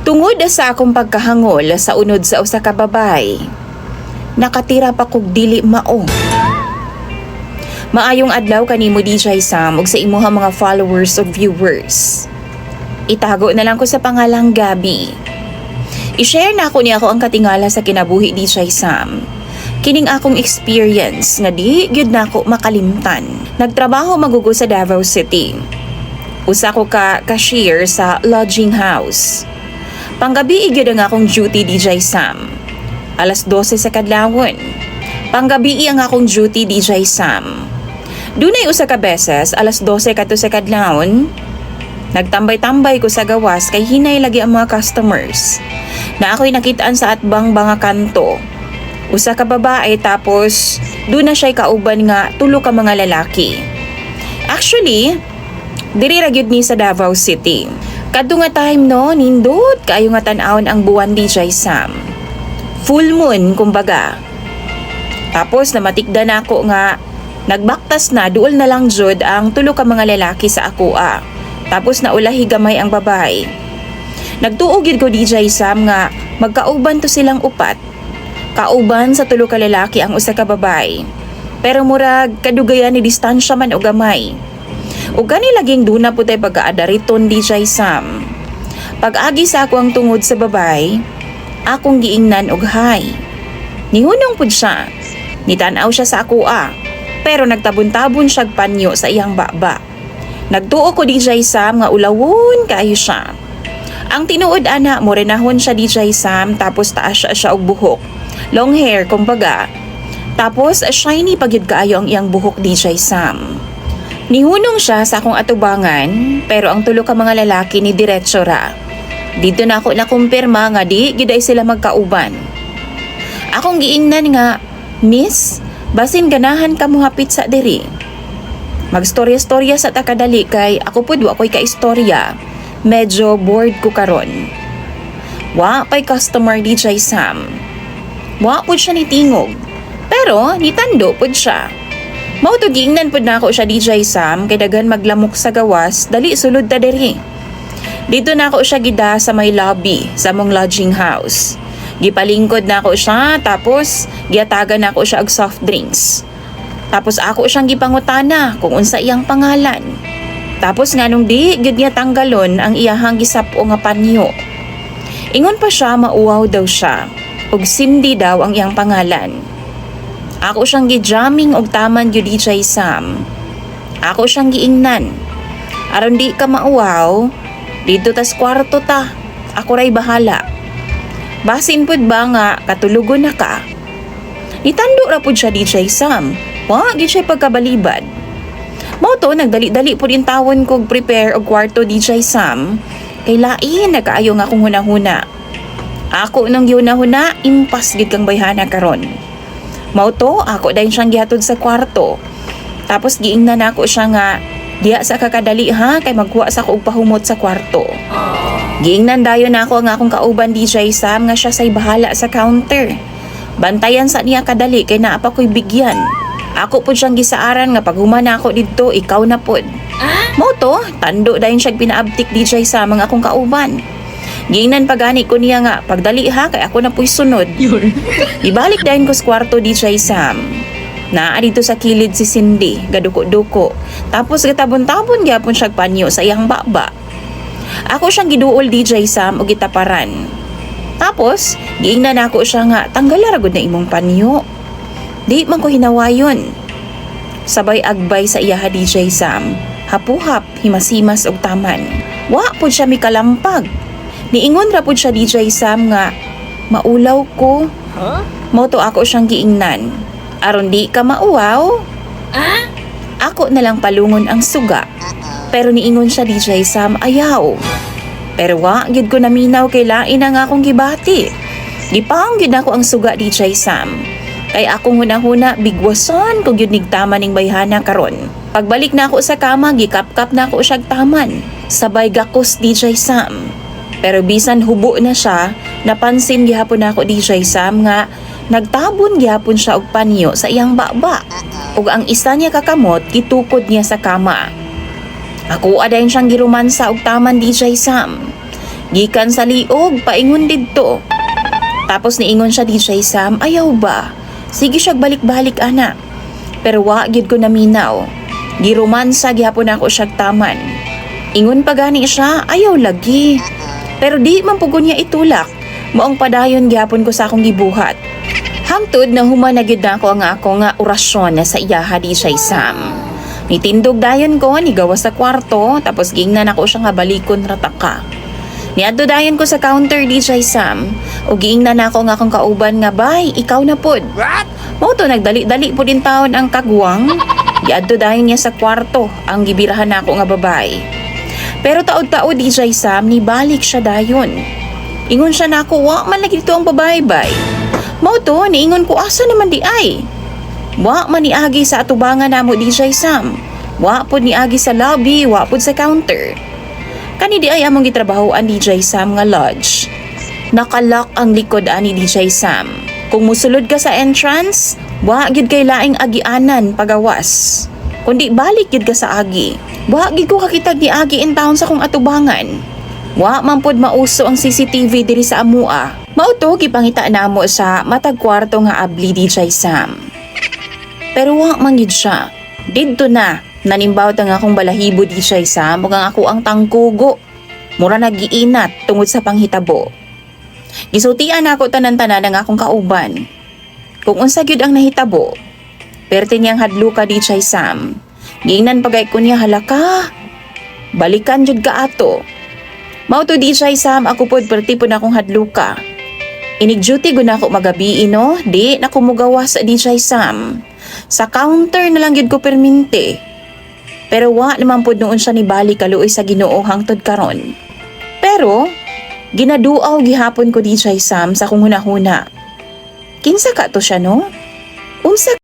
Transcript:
Tungod sa akong pagkahangol sa unod sa usa ka babay, nakatira pa kog dili mao. Maayong adlaw kanimo DJ Sam ug sa imuha mga followers ug viewers. Itago na lang ko sa pangalang Gabi. I-share na ako niya ang katingala sa kinabuhi DJ Sam. Kining akong experience nga di gyud nako makalimtan. Nagtrabaho magugo sa Davao City. Usa ko ka cashier sa lodging house. Panggabi gyud ang akong duty DJ Sam. Alas 12 sa kadlawon. Panggabi ang akong duty DJ Sam. Dunay usa ka beses alas 12 kadto sa kadlawon. Nagtambay-tambay ko sa gawas kay hinay lagi ang mga customers. Na ako'y nakitaan sa atbang mga kanto. Usa ka babae tapos doon na siya'y kauban nga tulo ka mga lalaki. Actually, diri ra gyud ni sa Davao City. Kadto nga time no, nindot kaayo nga tan-awon ang buwan DJ Sam. Full moon kumbaga. Tapos namatikdan ako nga nagbaktas na duol na lang jud ang tulo ka mga lalaki sa akoa. Tapos naulahi gamay ang babay. Nagtuog gid ko DJ Sam nga magkauban to silang upat. Kauban sa tulo ka lalaki ang usa ka babay. Pero murag kadugayan ni distansya man o gamay. O gani laging duna po tayo pagkaadariton DJ Sam. Pag-agi sa ako ang tungod sa babay, akong giingnan og hay. Nihunong pud siya. Nitanaw siya sa akoa. Pero nagtabon-tabon siyag panyo sa iyang baba. Nagtuo ko DJ Sam nga ulawon kaayo siya. Ang tinuod ana mo renahon siya DJ Sam tapos taas siya og buhok. Long hair kumbaga. Tapos shiny pagyud kaayo ang iyang buhok DJ Sam. Nihunong siya sa akong atubangan pero ang tulo ka mga lalaki ni diretso ra. Dito na ako nakumpirma nga di gid ay sila magkauban. Akong giingnan nga, "Miss, basin ganahan ka mo hapit sa diri." Magstorya-storya sa takadali kay ako pud wa koy kaistorya. Medyo bored ko karon. Wa pay customer DJ Sam. Wa pud siya nitingog. Pero nitando pud siya. Mao to giingnan pud nako siya DJ Sam kay daghan maglamok sa gawas dali sulod ta diri. Dito nako siya gida sa may lobby sa mong lodging house. Gipalingkod nako siya tapos giatagan nako siya og soft drinks. Tapos ako siyang gipangutana kung unsa iyang pangalan. Tapos nganong di gyud niya tanggalon ang iyahang gisapo nga panyo. Ingon pa siya mauwaw daw siya ug Cindy daw ang iyang pangalan. Ako siyang gi-jamming og taman gyud DJ Sam. Ako siyang giingnan. Aron di ka mauwaw, dito tas kwarto ta. Ako ray bahala. Basin pud ba nga katulugon na ka? Nitando ra pud siya DJ Sam. Wa gyud siya pagkabalibad. Mao to nagdali-dali pud in tawon kog prepare og kwarto DJ Sam. Kay lain nagkaayo nga akong hunahuna. Ako nang yunahuna impas gid kang bayhana karon. Mao to ako dayon siyang gihatod sa kwarto. Tapos giingnan nako siya nga diya sa kakadali ha kay magkuha sa ko og pahumot sa kwarto. Giingnan dayon nako ang akong kauban DJ Sam nga siya say bahala sa counter. Bantayan sa niya kadali kay naa pa ko'y bigyan. Ako pud siyang gisaaran nga pag humana ako didto ikaw na pud. Mao to tando dayon siya pinaabtik DJ Sam ang akong kauban. Giingnan pagani ko niya nga pagdali ha kay ako na puy sunod. Ibalik dayon ko sa kwarto DJ Sam. Naa dito sa kilid si Cindy, gaduko-duko. Tapos gatabon-tabon gyapon siya panyo sa iyang baba. Ako siyang giduol DJ Sam og gitaparan. Tapos giingnan nako siya nga tanggalan ra gud na imong panyo. Di man ko hinawayon. Sabay agbay sa iyaha DJ Sam. Hapuhap, himasimas og taman. Wa pud siya mikalampag. Niingon ra pud siya DJ Sam nga maulaw ko. Mao to ako siyang giingnan. Aron di ka mauwaw? Ako na lang palungon ang suga. Pero niingon siya DJ Sam ayaw. Pero wa gyud ko naminaw kay lain ang akong gibati. Gipang gyud ako ang suga DJ Sam. Kay akong hunahuna bigwason kung yun nigtama ning bayhana karon. Pagbalik na ako sa kama, gikap-kap na ako siyag taman. Sabay gakos DJ Sam. Pero bisan hubo na siya, napansin gihapon ako DJ Sam nga nagtabon gihapon siya og panyo sa iyang baba. Ug ang isa niya kakamot gitukod niya sa kama. Ako adayon siyang girumansa og taman DJ Sam. Gikan sa liog, paingon didto. Tapos niingon siya DJ Sam, ayaw ba? Sige siya balik-balik ana. Pero wa gid ko naminaw. Giromansa gihapon ako siya taman. Ingon pa gani siya, ayaw lagi. Pero di man pugod niya itulak. Moong padayon gihapon ko sa akong gibuhat. Hangtod na human na gid nako ang ako nga orasyon na sa iyaha DJ Sam. Nitindog dayon ko, nigawas sa kwarto, tapos gingnan ako siya nga balikon rataka. Niadto dayon ko sa counter DJ Sam, o giingnan ako nga akong kauban nga, bay, ikaw na pod. Mao to nagdali-dali po din taon ang kagwang. Giadto dayon niya sa kwarto, ang gibirahan nako nga babay. Pero taod-taod DJ Sam, nibalik siya dayon. Ingon siya nako, wa man lagi dito ang babae, bay. Mao to, niingon ko, asa naman di ay? Wa man niagi sa atubangan namo DJ Sam. Wa pod niagi sa lobby, wa pod sa counter. Kani di ay among gitrabahoan DJ Sam nga lodge. Nakalock ang likod ani DJ Sam. Kung musulod ka sa entrance, wa gid kay laing agianan pagawas. Kundi balik gid ka sa agi. Wa gid ko kakitag ni agi in town sa kong atubangan. Wa man pod mauso ang CCTV diri sa amua. Mao to gipangita namo sa matag kwarto nga abli DJ Sam. Pero wa man gid siya. Didto na nanimbaw tang akong balahibo DJ Sam ug ang ako ang tangkugo. Mura nagiinat tungod sa panghitabo. Gisultian ako tanan-tanan ang akong kauban. Kung unsa gyud ang nahitabo, perte niyang hadluka DJ Sam. Giingnan pagay ko niya, halaka. Balikan jud ka ato. Mao to DJ Sam, ako pod perti pod akong hadluka. Inig-duty gud ako magabi no, di na kumugawas sa DJ Sam. Sa counter na lang gyud ko perminte. Pero wa naman pod noon siya nibali kaluoy sa Ginoo hangtod karon. Pero ginaduaw gihapon ko DJ Sam sa kung hunahuna. Kinsa ka to siya no? Unsa